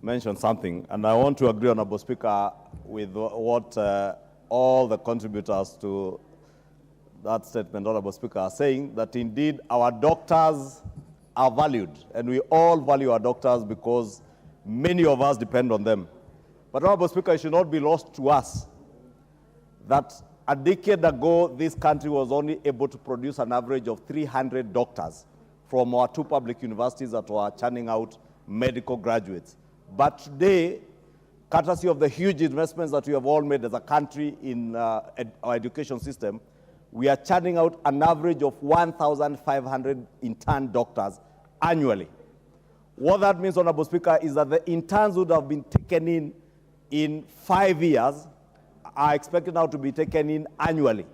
mentioned something, and I want to agree, Honorable Speaker, with what all the contributors to that statement, Honorable Speaker, are saying, that indeed our doctors are valued, and we all value our doctors because many of us depend on them. But Honorable Speaker, it should not be lost to us that a decade ago, this country was only able to produce an average of 300 doctors from our 2 public universities that were churning out medical graduates. But today, courtesy of the huge investments that we have all made as a country in our education system, we are churning out an average of 1,500 intern doctors annually. What that means, Honorable Speaker, is that the interns would have been taken in 5 years are expected now to be taken in annually.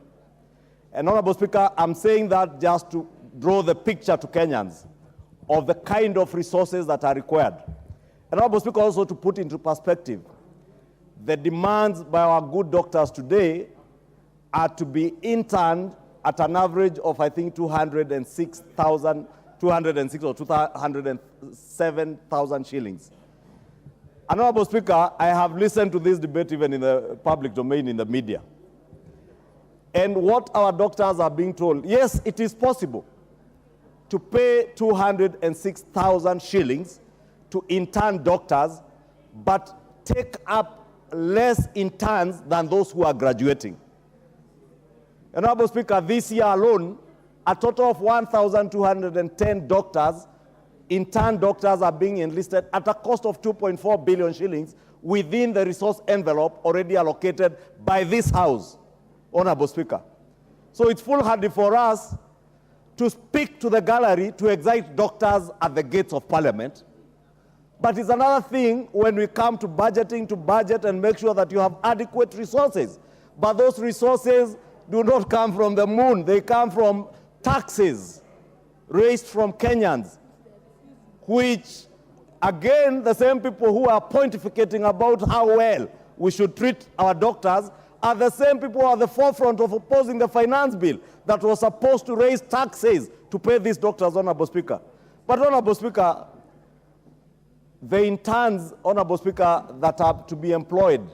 And Honorable Speaker, I'm saying that just to draw the picture to Kenyans of the kind of resources that are required. And Honorable Speaker, also to put into perspective, the demands by our good doctors today are to be interned at an average of, I think, 206 or 207,000 shillings. Honorable Speaker, I have listened to this debate even in the public domain, in the media. And what our doctors are being told, yes, it is possible to pay 206,000 shillings to intern doctors, but take up less interns than those who are graduating. And Honorable Speaker, this year alone, a total of 1,210 doctors, intern doctors, are being enlisted at a cost of 2.4 billion shillings within the resource envelope already allocated by this House, Honorable Speaker. So it's foolhardy for us to speak to the gallery to excite doctors at the gates of Parliament. But it's another thing when we come to budgeting, to budget and make sure that you have adequate resources. But those resources do not come from the moon. They come from taxes raised from Kenyans, which, again, the same people who are pontificating about how well we should treat our doctors are the same people who are at the forefront of opposing the finance bill that was supposed to raise taxes to pay these doctors, Honorable Speaker. But, Honorable Speaker, the interns, Honorable Speaker, that are to be employed,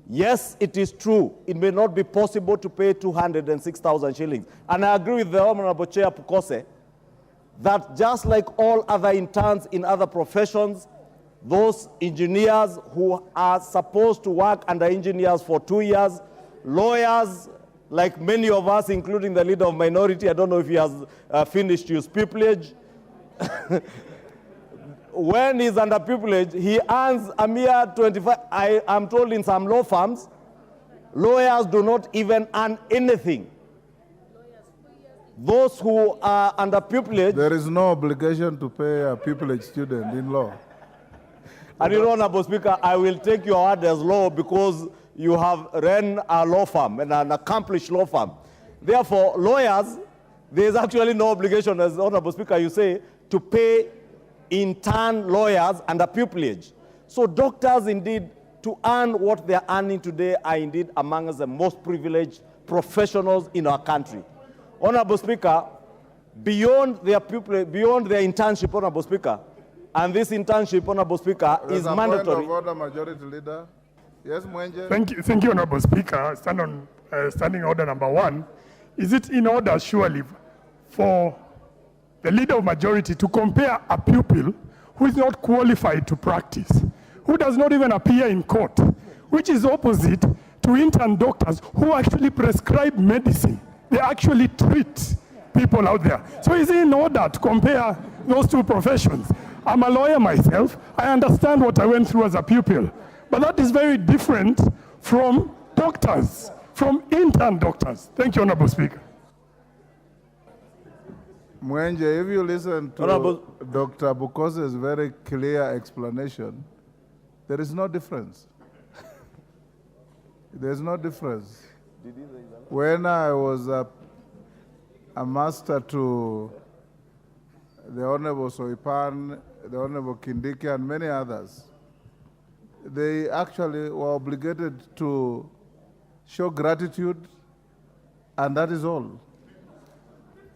yes, it is true, it may not be possible to pay 206,000 shillings. And I agree with the Honorable Chair Pukose that just like all other interns in other professions, those engineers who are supposed to work under engineers for 2 years, lawyers, like many of us, including the leader of minority, I don't know if he has finished his pupillage. When he's under pupillage, he earns a mere 25. I am told in some law firms, lawyers do not even earn anything. Those who are under pupillage... There is no obligation to pay a pupillage student in law. And you know, Honorable Speaker, I will take your word as law because you have run a law firm, and an accomplished law firm. Therefore, lawyers, there is actually no obligation, as Honorable Speaker, you say, to pay intern lawyers under pupillage. So doctors, indeed, to earn what they are earning today, are indeed among the most privileged professionals in our country. Honorable Speaker, beyond their internship, Honorable Speaker, and this internship, Honorable Speaker, is mandatory. Point of order, Majority Leader. Yes, Mwenje. Thank you, Honorable Speaker. Standing order number 1. Is it in order, surely, for the Leader of Majority to compare a pupil who is not qualified to practice, who does not even appear in court, which is opposite to intern doctors who actually prescribe medicine? They actually treat people out there. So is it in order to compare those two professions? I'm a lawyer myself. I understand what I went through as a pupil. But that is very different from doctors, from intern doctors. Thank you, Honorable Speaker. Mwenje, if you listen to Dr. Bukose's very clear explanation, there is no difference. There's no difference. When I was a master to the Honorable Soipan, the Honorable Kindiki, and many others, they actually were obligated to show gratitude, and that is all.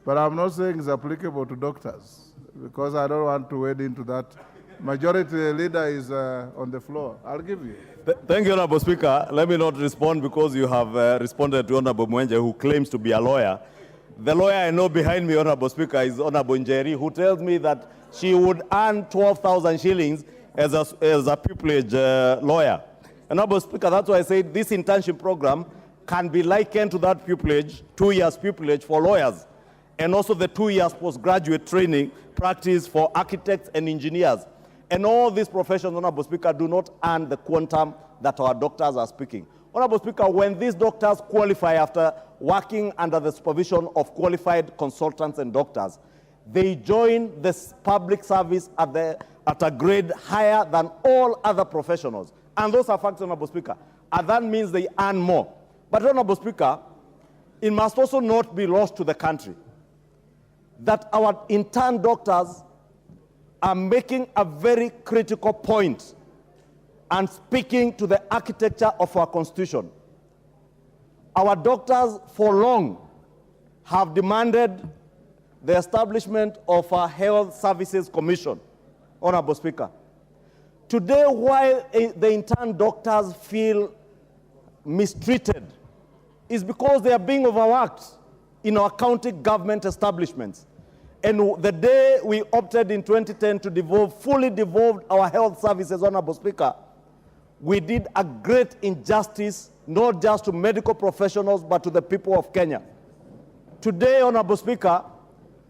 But I'm not saying it's applicable to doctors, because I don't want to wade into that Majority Leader is on the floor. I'll give you. Thank you, Honorable Speaker. Let me not respond because you have responded to Honorable Mwenje, who claims to be a lawyer. The lawyer I know behind me, Honorable Speaker, is Honorable Njeri, who tells me that she would earn 12,000 shillings as a pupillage lawyer. Honorable Speaker, that's why I said this internship program can be likened to that pupillage, 2 years pupillage for lawyers, and also the 2 years postgraduate training practice for architects and engineers. And all these professions, Honorable Speaker, do not earn the quantum that our doctors are speaking. Honorable Speaker, when these doctors qualify after working under the supervision of qualified consultants and doctors, they join this public service at a grade higher than all other professionals. And those are facts, Honorable Speaker. And that means they earn more. But, Honorable Speaker, it must also not be lost to the country that our intern doctors are making a very critical point and speaking to the architecture of our Constitution. Our doctors for long have demanded the establishment of a Health Services Commission, Honorable Speaker. Today, while the intern doctors feel mistreated, is because they are being overworked in our county government establishments. And the day we opted in 2010 to fully devolve our health services, Honorable Speaker, we did a great injustice, not just to medical professionals, but to the people of Kenya. Today, Honorable Speaker,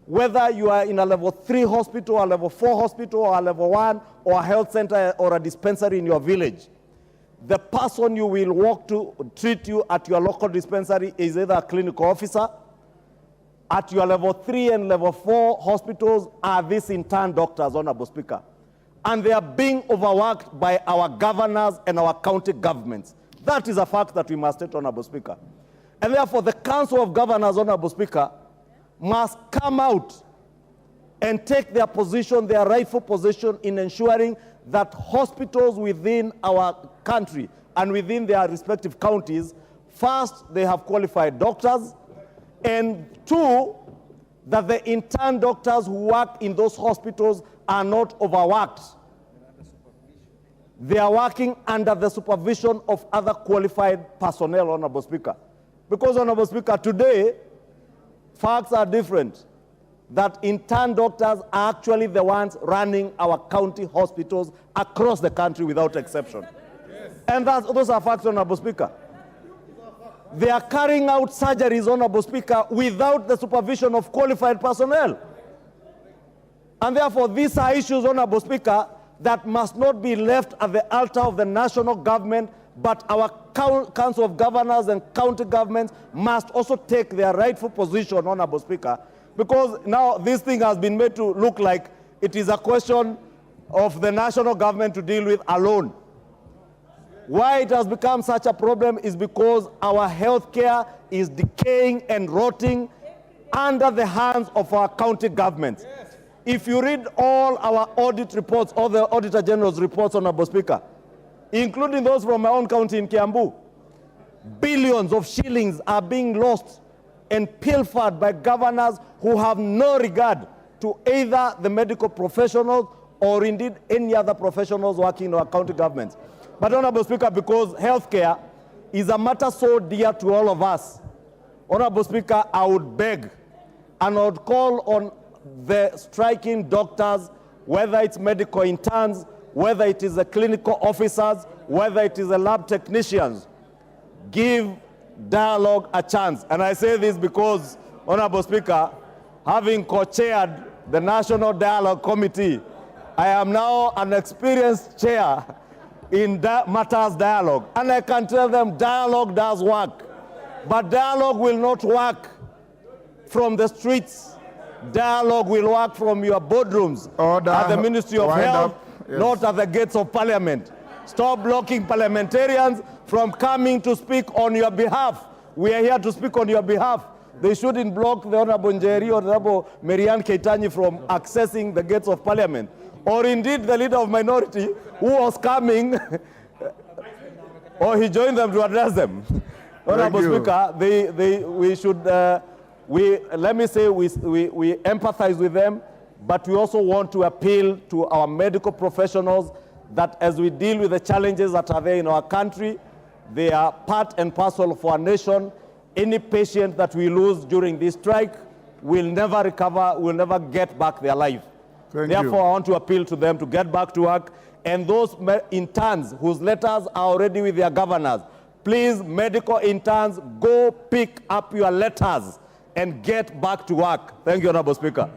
whether you are in a level 3 hospital, a level 4 hospital, or a level 1, or a health center, or a dispensary in your village, the person you will walk to treat you at your local dispensary is either a clinical officer. At your level 3 and level 4 hospitals are these intern doctors, Honorable Speaker. And they are being overworked by our governors and our county governments. That is a fact that we must state, Honorable Speaker. And therefore, the Council of Governors, Honorable Speaker, must come out and take their position, their rightful position in ensuring that hospitals within our country and within their respective counties, first, they have qualified doctors, and 2, that the intern doctors who work in those hospitals are not overworked. They are working under the supervision of other qualified personnel, Honorable Speaker. Because, Honorable Speaker, today, facts are different. That intern doctors are actually the ones running our county hospitals across the country without exception. Yes. And those are facts, Honorable Speaker. They are carrying out surgeries, Honorable Speaker, without the supervision of qualified personnel. And therefore, these are issues, Honorable Speaker, that must not be left at the altar of the national government, but our Council of Governors and county governments must also take their rightful position, Honorable Speaker, because now this thing has been made to look like it is a question of the national government to deal with alone. Why it has become such a problem is because our healthcare is decaying and rotting under the hands of our county governments. Yes. If you read all our audit reports, all the Auditor General's reports, Honorable Speaker, including those from my own county in Kiambu, billions of shillings are being lost and pilfered by governors who have no regard to either the medical professionals or indeed any other professionals working in our county governments. But, Honorable Speaker, because healthcare is a matter so dear to all of us, Honorable Speaker, I would beg and I would call on the striking doctors, whether it's medical interns, whether it is the clinical officers, whether it is the lab technicians, give dialogue a chance. And I say this because, Honorable Speaker, having co-chaired the National Dialogue Committee, I am now an experienced chair in matters dialogue. And I can tell them dialogue does work. But dialogue will not work from the streets. Dialogue will work from your boardrooms at the Ministry of Health, yes, not at the gates of Parliament. Stop blocking parliamentarians from coming to speak on your behalf. We are here to speak on your behalf. They shouldn't block the Honorable Njeri or the Honorable Marianne Keitany from accessing the gates of Parliament. Or indeed the Leader of Minority who was coming, or he joined them to address them. Honorable Speaker, we should, let me say we empathize with them, but we also want to appeal to our medical professionals that as we deal with the challenges that are there in our country, they are part and parcel of our nation. Any patient that we lose during this strike will never recover, will never get back their life. Therefore, I want to appeal to them to get back to work. And those interns whose letters are already with their governors, please, medical interns, go pick up your letters and get back to work. Thank you, Honorable Speaker.